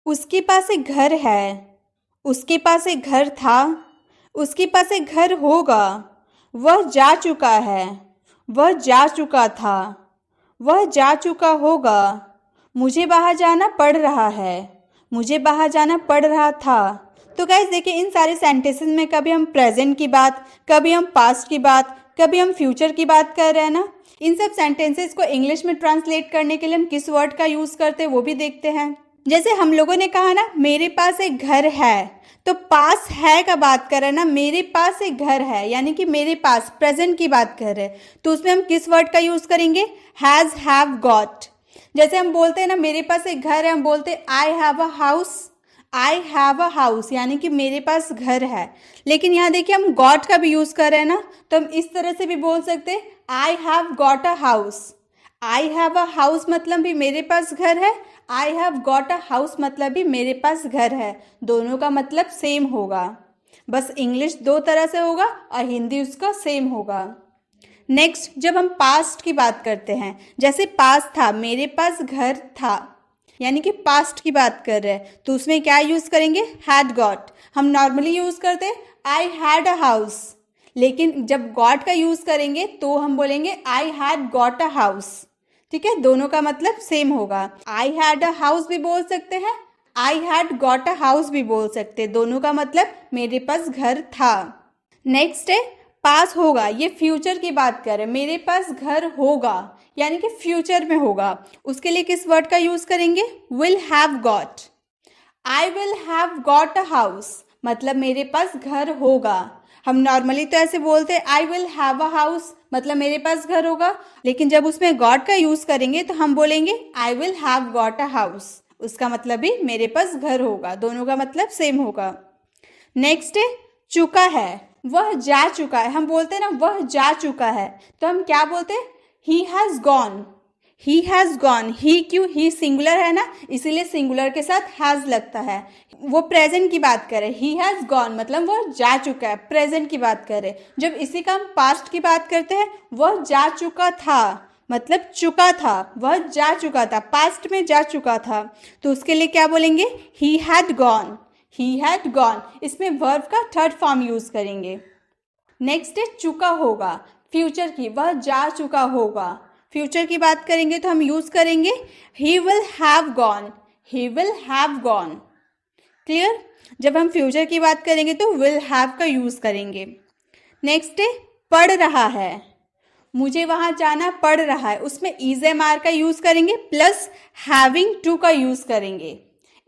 उसके पास एक घर है, उसके पास एक घर था, उसके पास एक घर होगा, वह जा चुका है, वह जा चुका था, वह जा चुका होगा, मुझे बाहर जाना पड़ रहा है, मुझे बाहर जाना पड़ रहा था। तो गाइस देखिए, इन सारे सेंटेंसेस में कभी हम प्रेजेंट की बात, कभी हम पास्ट की बात, कभी हम फ्यूचर की बात कर रहे हैं ना। इन सब सेंटेंसेस को इंग्लिश में ट्रांसलेट करने के लिए हम किस वर्ड का यूज़ करते हैं वो भी देखते हैं। जैसे हम लोगों ने कहा ना, मेरे पास एक घर है, तो पास है का बात कर रहे हैं ना, मेरे पास एक घर है, यानी कि मेरे पास प्रेजेंट की बात कर रहे हैं, तो उसमें हम किस वर्ड का यूज़ करेंगे? Has, have, got. जैसे हम बोलते हैं ना, मेरे पास एक घर है, हम बोलते हैं I have a house, I have a house, यानी कि मेरे पास घर है। लेकिन यहाँ देखिए, हम गॉट का भी यूज़ कर रहे हैं ना, तो हम इस तरह से भी बोल सकते हैं I have got a house. I have a house मतलब भी मेरे पास घर है, I have got a house मतलब भी मेरे पास घर है। दोनों का मतलब सेम होगा, बस इंग्लिश दो तरह से होगा और हिंदी उसका सेम होगा। नेक्स्ट, जब हम पास्ट की बात करते हैं, जैसे पास्ट था, मेरे पास घर था, यानी कि पास्ट की बात कर रहे हैं, तो उसमें क्या यूज़ करेंगे? Had got. हम नॉर्मली यूज़ करते हैं आई हैड अ हाउस, लेकिन जब गॉट का यूज़ करेंगे तो हम बोलेंगे I had got a house. ठीक है, दोनों का मतलब सेम होगा। आई हैड अ हाउस भी बोल सकते हैं, I had got a house भी बोल सकते हैं, दोनों का मतलब मेरे पास घर था। नेक्स्ट है पास होगा, ये फ्यूचर की बात कर रहे हैं, मेरे पास घर होगा यानी कि फ्यूचर में होगा, उसके लिए किस वर्ड का यूज करेंगे? Will have got. I will have got a house मतलब मेरे पास घर होगा। हम नॉर्मली तो ऐसे बोलते हैं आई विल हैव अ हाउस मतलब मेरे पास घर होगा, लेकिन जब उसमें गॉट का यूज करेंगे तो हम बोलेंगे I will have got a house, उसका मतलब भी मेरे पास घर होगा, दोनों का मतलब सेम होगा। नेक्स्ट है चुका है, वह जा चुका है। हम बोलते हैं ना वह जा चुका है, तो हम क्या बोलते हैं? He has gone. He has gone, he क्यों? ही सिंगुलर है ना, इसीलिए सिंगुलर के साथ हैज़ लगता है। वो प्रेजेंट की बात करें, ही हैज़ गॉन मतलब वह जा चुका है, प्रेजेंट की बात करें। जब इसी का हम पास्ट की बात करते हैं, वह जा चुका था मतलब चुका था, वह जा चुका था, पास्ट में जा चुका था, तो उसके लिए क्या बोलेंगे? He had gone. He had gone, इसमें वर्ब का थर्ड फॉर्म यूज करेंगे। नेक्स्ट है चुका होगा, फ्यूचर की, वह जा चुका होगा। फ्यूचर की बात करेंगे तो हम यूज करेंगे ही will have gone. He will have gone. Clear? जब हम फ्यूचर की बात करेंगे तो विल हैव का यूज करेंगे। नेक्स्ट है पढ़ रहा है, मुझे वहां जाना पड़ रहा है, उसमें इज एम आर का यूज करेंगे प्लस हैविंग टू का यूज करेंगे।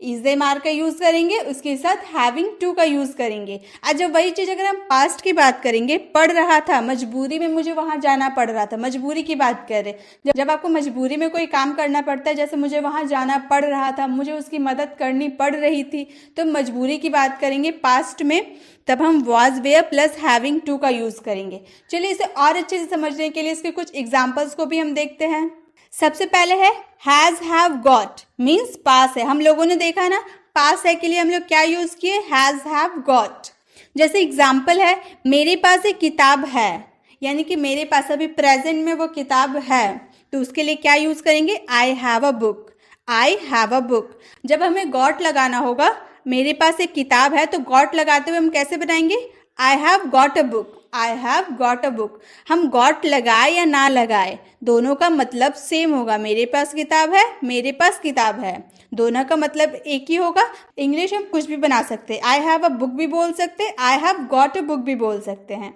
इज एम आर का यूज करेंगे, उसके साथ हैविंग टू का यूज करेंगे। आज जब वही चीज अगर हम पास्ट की बात करेंगे, पढ़ रहा था, मजबूरी में मुझे वहां जाना पड़ रहा था, मजबूरी की बात कर रहे। जब आपको मजबूरी में कोई काम करना पड़ता है, जैसे मुझे वहां जाना पड़ रहा था, मुझे उसकी मदद करनी पड़ रही थी, तो मजबूरी की बात करेंगे पास्ट में, तब हम was were plus having to का यूज करेंगे। चलिए इसे और अच्छे से समझने के लिए इसके कुछ एग्जाम्पल्स को भी हम देखते हैं। सबसे पहले है हैज हैव गॉट, मीन्स पास है। हम लोगों ने देखा ना, पास है के लिए हम लोग क्या यूज किए? Has have got. जैसे एग्जाम्पल है मेरे पास एक किताब है, यानी कि मेरे पास अभी प्रेजेंट में वो किताब है, तो उसके लिए क्या यूज करेंगे? I have a book. I have a book. जब हमें गॉट लगाना होगा, मेरे पास एक किताब है, तो गॉट लगाते हुए हम कैसे बनाएंगे? I have got a book. I have got a book. हम गॉट लगाए या ना लगाए, दोनों का मतलब सेम होगा। मेरे पास किताब है, मेरे पास किताब है, दोनों का मतलब एक ही होगा। इंग्लिश हम कुछ भी बना सकते हैं, आई हैव अ बुक भी बोल सकते हैं, I have got a book भी बोल सकते हैं।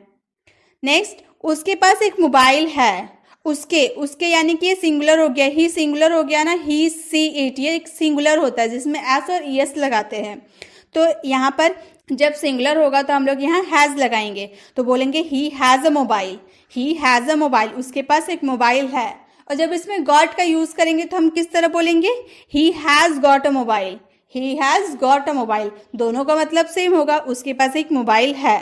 नेक्स्ट, उसके पास एक मोबाइल है। उसके उसके यानी कि ये सिंगुलर हो गया, ही सिंगुलर हो गया ना, ही सी इट, ये एक सिंगुलर होता है जिसमें एस और ई एस लगाते हैं। तो यहाँ पर जब सिंगुलर होगा तो हम लोग यहाँ हैज़ लगाएंगे, तो बोलेंगे he has a mobile. He has a mobile, उसके पास एक मोबाइल है। और जब इसमें गॉट का यूज़ करेंगे तो हम किस तरह बोलेंगे? He has got a mobile. He has got a mobile, दोनों का मतलब सेम होगा, उसके पास एक मोबाइल है।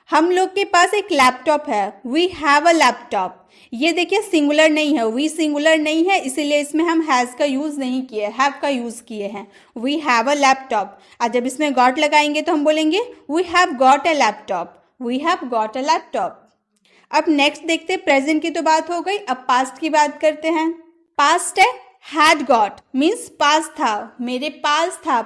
हम लोग के पास एक लैपटॉप है, वी हैव अ लैपटॉप। ये देखिए सिंगुलर नहीं है, वी सिंगुलर नहीं है, इसीलिए इसमें हम हैज़ का यूज़ नहीं किए, हैव का यूज़ किए हैं। We have a laptop. और जब इसमें गॉट लगाएंगे तो हम बोलेंगे we have got a laptop. We have got a laptop. अब नेक्स्ट देखते हैं, प्रेजेंट की तो बात हो गई, अब पास्ट की बात करते हैं। पास्ट है हैड गॉट मीन्स पास था, मेरे पास था,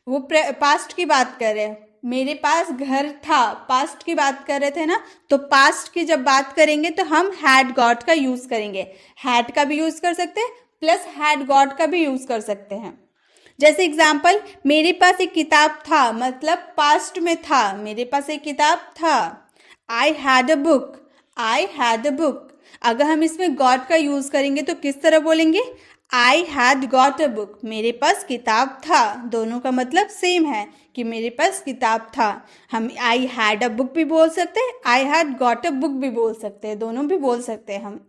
वो पास्ट की बात कर रहे हैं, मेरे पास घर था, पास्ट की बात कर रहे थे ना, तो पास्ट की जब बात करेंगे तो हम हैड गॉट का यूज करेंगे। हैड का भी यूज कर सकते हैं प्लस हैड गॉट का भी यूज कर सकते हैं। जैसे एग्जाम्पल, मेरे पास एक किताब था, मतलब पास्ट में था, मेरे पास एक किताब था। I had a book, I had a book. अगर हम इसमें गॉट का यूज करेंगे तो किस तरह बोलेंगे? I had got a book, मेरे पास किताब था। दोनों का मतलब सेम है कि मेरे पास किताब था। हम आई हैड अ बुक भी बोल सकते हैं, I had got a book भी बोल सकते हैं, दोनों भी बोल सकते हैं हम।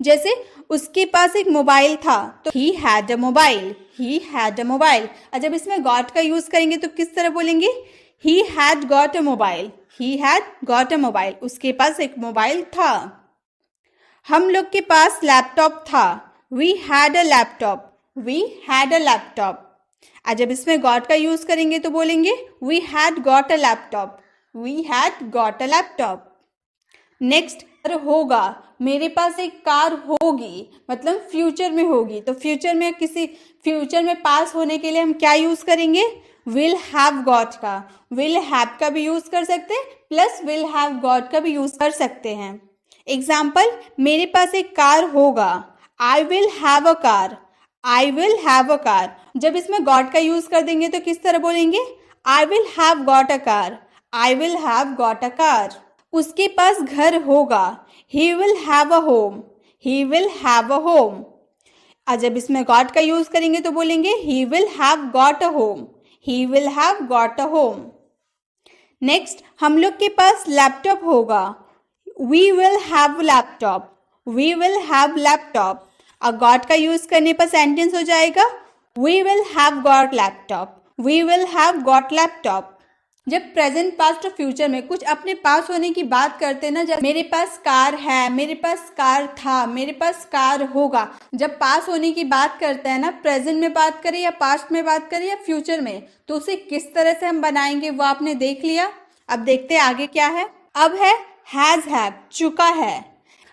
जैसे उसके पास एक मोबाइल था, तो he had a mobile, he had a mobile. और जब इसमें गॉट का यूज करेंगे तो किस तरह बोलेंगे? He had got a mobile, he had got a mobile, उसके पास एक मोबाइल था। हम लोग के पास लैपटॉप था, we had a laptop, we had a laptop. और जब इसमें गॉट का यूज करेंगे तो बोलेंगे we had got a laptop, we had got a laptop. Next होगा, मेरे पास एक कार होगी, मतलब फ्यूचर में होगी, तो फ्यूचर में किसी फ्यूचर में पास होने के लिए हम क्या यूज करेंगे? विल हैव गॉट का, विल हैव का भी यूज कर सकते हैं प्लस विल हैव गॉट का भी यूज कर सकते हैं। एग्जाम्पल, मेरे पास एक कार होगा, आई will have a car, I will have a car. जब इसमें गॉट का यूज कर देंगे तो किस तरह बोलेंगे? I will have got a car, I will have got a car. उसके पास घर होगा, he will have a home, he will have a home. और जब इसमें गॉट का यूज करेंगे तो बोलेंगे he will have got a home, he will have got a home. Next, हम लोग के पास लैपटॉप होगा, we will have laptop, we will have laptop. और गॉट का यूज करने पर सेंटेंस हो जाएगा we will have got laptop, we will have got laptop. जब प्रेजेंट पास्ट और फ्यूचर में कुछ अपने पास होने की बात करते हैं ना, जब मेरे पास कार है, मेरे पास कार था, मेरे पास कार होगा, जब पास होने की बात करते हैं ना, प्रेजेंट में बात करें या पास्ट में बात करें या फ्यूचर में, तो उसे किस तरह से हम बनाएंगे वो आपने देख लिया। अब देखते हैं आगे क्या है। अब है हैज हैव, चुका है।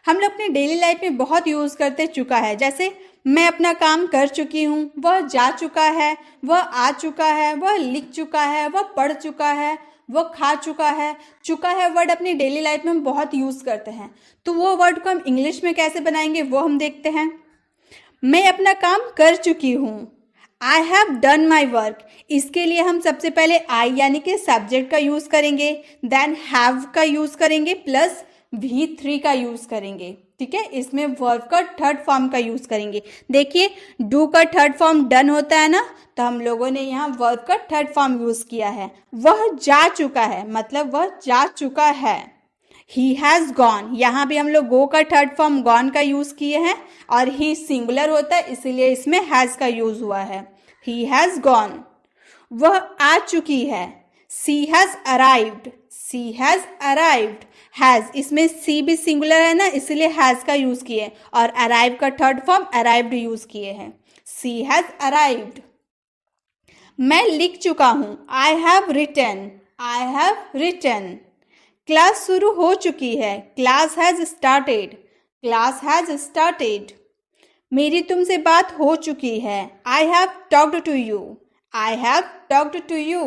हम लोग अपनी डेली लाइफ में बहुत यूज करते चुका है। जैसे मैं अपना काम कर चुकी हूँ, वह जा चुका है, वह आ चुका है, वह लिख चुका है, वह पढ़ चुका है, वह खा चुका है। चुका है वर्ड अपनी डेली लाइफ में हम बहुत यूज करते हैं, तो वो वर्ड को हम इंग्लिश में कैसे बनाएंगे वो हम देखते हैं। मैं अपना काम कर चुकी हूँ, I have done my work. इसके लिए हम सबसे पहले आई यानी कि सब्जेक्ट का यूज करेंगे, देन हैव का यूज करेंगे प्लस V3 का यूज करेंगे। ठीक है, इसमें वर्ब का थर्ड फॉर्म का यूज करेंगे। देखिए, डू का थर्ड फॉर्म डन होता है ना, तो हम लोगों ने यहाँ वर्ब का थर्ड फॉर्म यूज किया है। वह जा चुका है, मतलब वह जा चुका है। ही हैज गॉन, यहाँ भी हम लोग गो का थर्ड फॉर्म गॉन का यूज किए हैं, और ही सिंगुलर होता है इसीलिए इसमें हैज का यूज हुआ है। He has gone. वह आ चुकी है, she has arrived, she has arrived. Has, इसमें सी भी सिंगुलर है ना, इसलिए हैज का यूज किए, और अराइव का थर्ड फॉर्म अराइव्ड यूज किए हैं। She has arrived. मैं लिख चुका हूं, I have written, I have written. Class शुरू हो चुकी है, class has started, class has started. मेरी तुमसे बात हो चुकी है, I have talked to you, I have talked to you.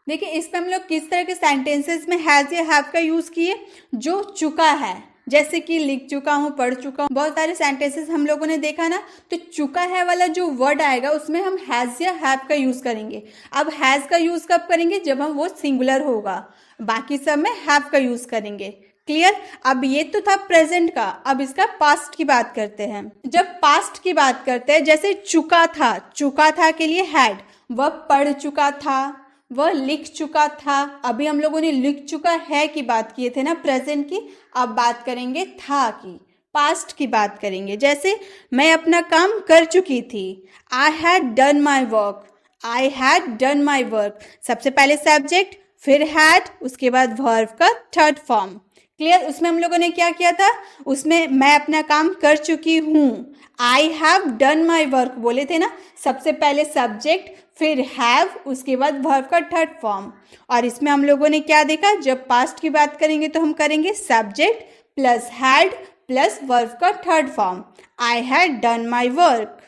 देखिए, इसमें हम लोग किस तरह के सेंटेंसेस में हैज या हैव का यूज किए? जो चुका है, जैसे कि लिख चुका हूँ, पढ़ चुका हूँ, बहुत सारे सेंटेंसेस हम लोगों ने देखा ना, तो चुका है वाला जो वर्ड आएगा उसमें हम हैज या हैव का यूज करेंगे। अब हैज का यूज कब करेंगे? जब हम वो सिंगुलर होगा, बाकी सब में हैव का यूज करेंगे। क्लियर? अब ये तो था प्रेजेंट का, अब इसका पास्ट की बात करते हैं। जब पास्ट की बात करते हैं, जैसे चुका था, चुका था के लिए हैड, वह पढ़ चुका था, वह लिख चुका था। अभी हम लोगों ने लिख चुका है की बात किए थे ना प्रेजेंट की, अब बात करेंगे था की, पास्ट की बात करेंगे। जैसे मैं अपना काम कर चुकी थी, आई had done my work, I had done my work. सबसे पहले सब्जेक्ट, फिर हैड, उसके बाद वर्ब का थर्ड फॉर्म। क्लियर? उसमें हम लोगों ने क्या किया था? उसमें मैं अपना काम कर चुकी हूँ, I have done my work बोले थे ना। सबसे पहले सब्जेक्ट, फिर हैव, उसके बाद वर्ब का थर्ड फॉर्म। और इसमें हम लोगों ने क्या देखा? जब पास्ट की बात करेंगे तो हम करेंगे subject plus had plus verb का third form, I had done my work.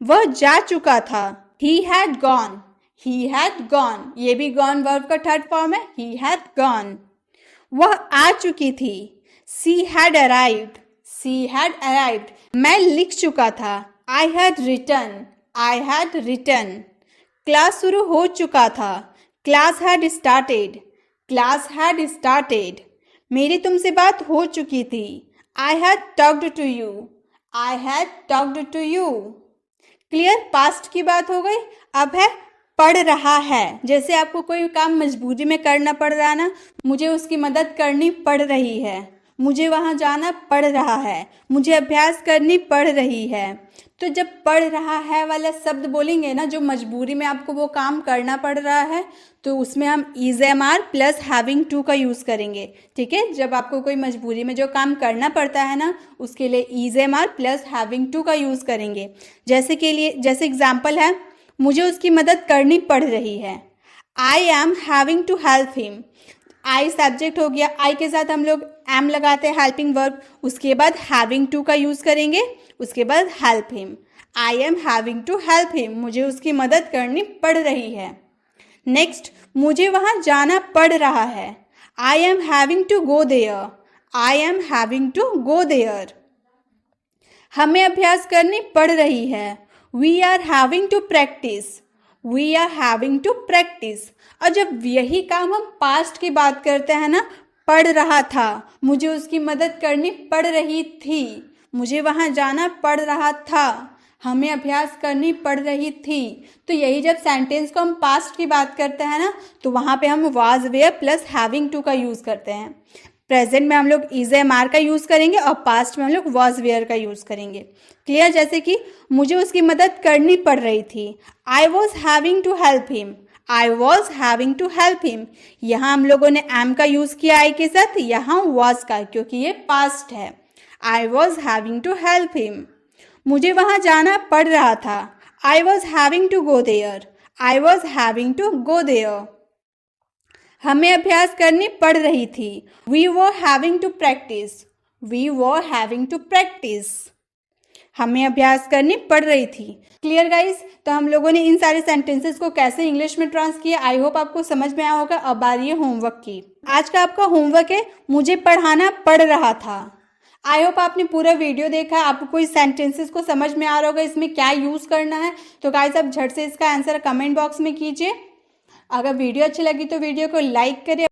वह जा चुका था, he had gone, he had gone, ये भी gone वर्ब का थर्ड फॉर्म है, he had gone। वह आ चुकी थी, she had arrived, she had arrived। मैं लिख चुका था, I had written, I had written। Class शुरू हो चुका था, class had started, class had started। मेरी तुमसे बात हो चुकी थी, I had talked to you, I had talked to you। Clear, past की बात हो गई। अब है पढ़ रहा है। जैसे आपको कोई काम मजबूरी में करना पड़ रहा है ना, मुझे उसकी मदद करनी पड़ रही है, मुझे वहाँ जाना पड़ रहा है, मुझे अभ्यास करनी पड़ रही है। तो जब पढ़ रहा है वाला शब्द बोलेंगे ना, जो मजबूरी में आपको वो काम करना पड़ रहा है, तो उसमें हम is am are plus having to का यूज़ करेंगे। ठीक है, जब आपको कोई मजबूरी में जो काम करना पड़ता है ना, उसके लिए is am are plus having to का यूज़ करेंगे। जैसे एग्जाम्पल है, मुझे उसकी मदद करनी पड़ रही है, I am having to help him. I subject हो गया, आई के साथ हम लोग एम लगाते हैं हेल्पिंग वर्ब, उसके बाद हैविंग टू का यूज़ करेंगे, उसके बाद help him. I am having to help him, मुझे उसकी मदद करनी पड़ रही है। नेक्स्ट, मुझे वहाँ जाना पड़ रहा है, I am having to go there, I am having to go there. हमें अभ्यास करनी पड़ रही है, we are having to practise, we are having to practise. और जब यही काम हम पास्ट की बात करते हैं ना, पढ़ रहा था, मुझे उसकी मदद करनी पड़ रही थी, मुझे वहाँ जाना पड़ रहा था, हमें अभ्यास करनी पड़ रही थी। तो यही जब सेंटेंस को हम पास्ट की बात करते हैं ना, तो वहाँ पे हम was were plus having to का यूज़ करते हैं। प्रेजेंट में हम लोग इज एम आर का यूज़ करेंगे और पास्ट में हम लोग वाज वेयर का यूज़ करेंगे। क्लियर, जैसे कि मुझे उसकी मदद करनी पड़ रही थी, I was having to help him, I was having to help him. यहाँ हम लोगों ने एम का यूज़ किया आई के साथ, यहाँ वॉज का, क्योंकि ये पास्ट है। I was having to help him. मुझे वहाँ जाना पड़ रहा था, I was having to go there, I was having to go there. हमें अभ्यास करनी पड़ रही थी, we were having to practise, we were having to practise. हमें अभ्यास करनी पड़ रही थी। क्लियर गाइस, तो हम लोगों ने इन सारे सेंटेंसेस को कैसे इंग्लिश में ट्रांस किया, आई होप आपको समझ में आया होगा। अब बारी है होमवर्क की। आज का आपका होमवर्क है, मुझे पढ़ाना पड़ रहा था। आई होप आपने पूरा वीडियो देखा, आपको कोई सेंटेंसेस को समझ में आ रहा होगा इसमें क्या यूज़ करना है। तो गाइस आप झट से इसका आंसर कमेंट बॉक्स में कीजिए। अगर वीडियो अच्छी लगी तो वीडियो को लाइक करें।